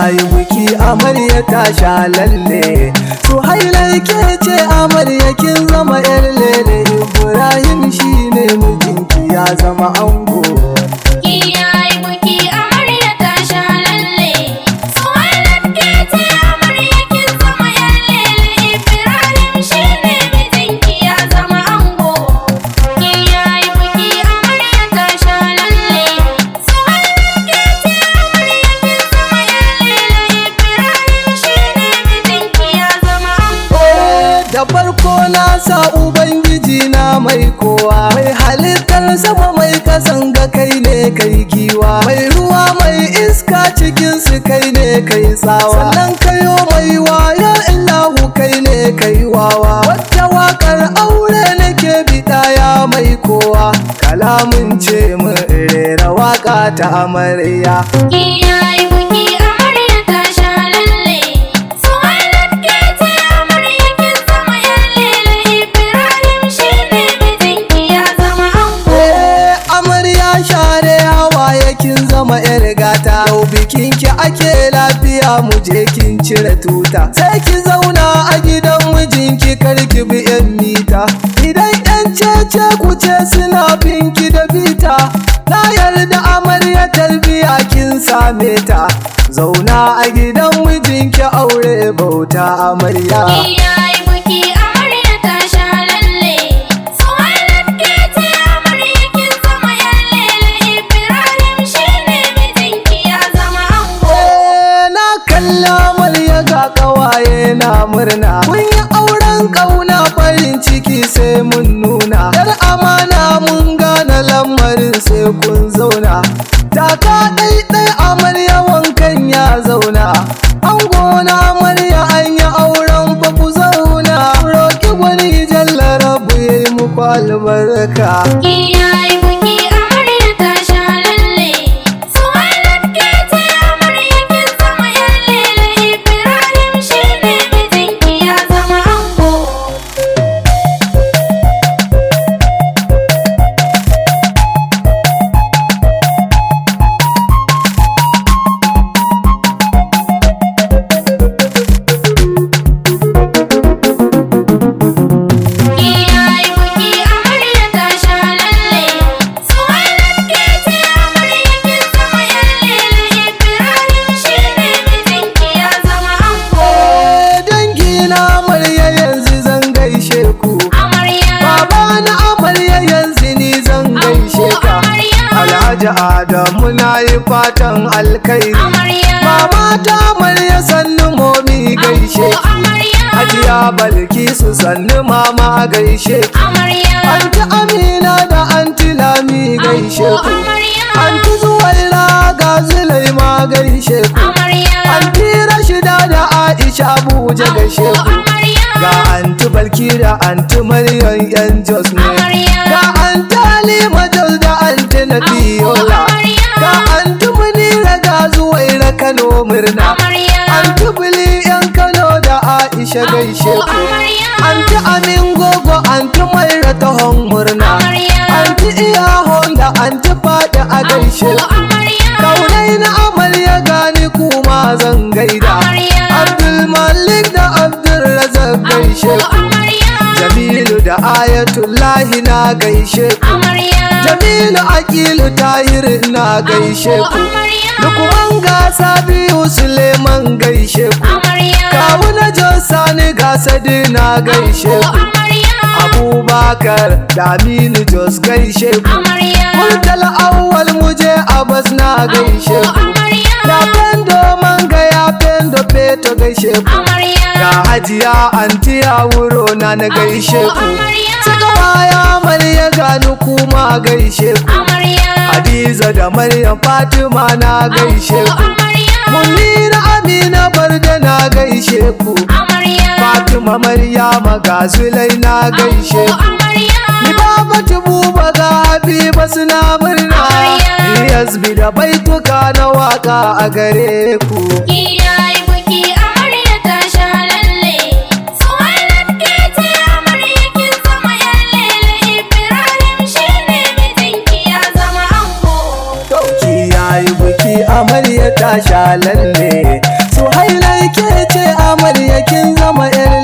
yayi biki amarya ta sha lalle. Suhaila ke ce amarya kin zama yar lele. Ibrahim shine mijinki ya zama ango. Yayi biki amarya ta sha lalle. Suhaila ke ce amarya kin zama yar lele. Ibrahim shine mijinki ya zama ango. Yayi biki amarya ta sha lalle. Suhaila ke ce amarya kin zama yar lele. Ibrahim shine mijinki ya zama ango. Da farko na sa ubangiji na mai kowa, mai halittar sama mai kasan ga kai ne kai giwa, mai ruwa mai iska cikin su kai ne kai tsawa, sannan kayo mai waya illahu kai ne kai wawa. Wata wakar aure nake bida ya mai kowa, kalamun ce mun rera waka ta amarya. Yayi biki amarya ta sha lalle. Suhaila ke ce amarya kin zama yar lele. Ibrahim shine mijinki ya zama ango. Amarya share hawaye kin zama yar gata, yau bikinki ake lafiya mu je kin cire tuta, sai ki zauna a gidan mijinki kar ki bi yan mita. Idan yan cece kuce suna binki da bita, na yarda amarya tarbiya kin same ta, zauna a gidan mijinki aure bauta amarya. Yayi biki amarya ta sha lalle. Suhaila ke ce amarya kin zama yar lele. Ibrahim shine mijinki ya zama ango. Na kalla amarya ga kawaye na murna, kun yi auren kauna farin ciki sai mun nuna, yar amana mun gane lamarin sai kun zauna, taka ɗaiɗai amarya wankan ya zauna, ango na amarya an yi auren fa ku zauna, roƙi gwani jalla rabu ya yi muku albarka. Yayi biki amarya ta sha lalle. Suhaila ke ce amarya kin zama yar lele. Ibrahim shine mijinki ya zama ango. Yayi biki amarya ta sha lalle. Suhaila ke ce amarya kin zama yar lele. Ibrahim shine mijinki ya zama ango. Dangi na amarya yanzu zan gaishe ku, Amarya, baba na amarya yanzu ni zan gaishe ka. Alhaji Adamu na yi fatan alkairi, amarya, mama ta amarya sannu momi gaishe ki. amarya, Hajiya Balkisu sannu mama gaishe ki. amarya, Anti Amina da Anti Lami gaishe ku. amarya, Anti Zuwaira ga Zulaima gaishe ku. amarya, Anti Rashida da Aisha Abuja gaishe ku. amarya, Ga Anti Balki da Anti Maryam yan Jos ne. amarya, Ga Anti Halima Jos da Anti Nabiola. Ga Anti Munira ga Zuwaira Kano murna. amarya, Anti Bili yan Kano da Aisha gaishe ku. amarya, Anti Amin Gogo Anti Maira tahon murna. amarya, Anti Iyahon da Anti Fada a gaishe ku. amarya, Kaunai na amarya gani kuma zan gaida. amarya, Abdul Malik da Abdul Razak gaishe ku. amarya, Jamilu da Ayatullahi na gaishe ku. amarya, Jamilu Akilu Tahir na gaishe ku. Lukman gasa biyu Suleiman gaishe ku. amarya, Kawu na Sani Gasadi na gaishe ku. amarya, Abubakar da Aminu Jos gaishe ku. amarya, Murtala Awwal Muje Abbas na gaishe ku. amarya, Ya Pendo Manga ya Pendo Peto gaishe ku. amarya, Ga Hajiya Anti Awuro na gaishe ku. amarya, Saka baya Amarya gani kuma gaishe ku. amarya, Hadiza da Maryam Fatima na gaishe ku. amarya, Munira Amina Barda na gaishe ku. amarya, Fatima Maryama ga Zulai na gaishe ku. amarya, Ni Babatu Buba ga Habiba suna murna. Ni Yasbi da baituka na waka a gare ku. Yayi biki amarya ta sha lalle. Suhaila ke ce amarya kin zama yar lele. Ibrahim shine mijinki ya zama ango. Dauki yayi biki amarya ta sha lalle. Suhailai ke ce amarya kin zama yar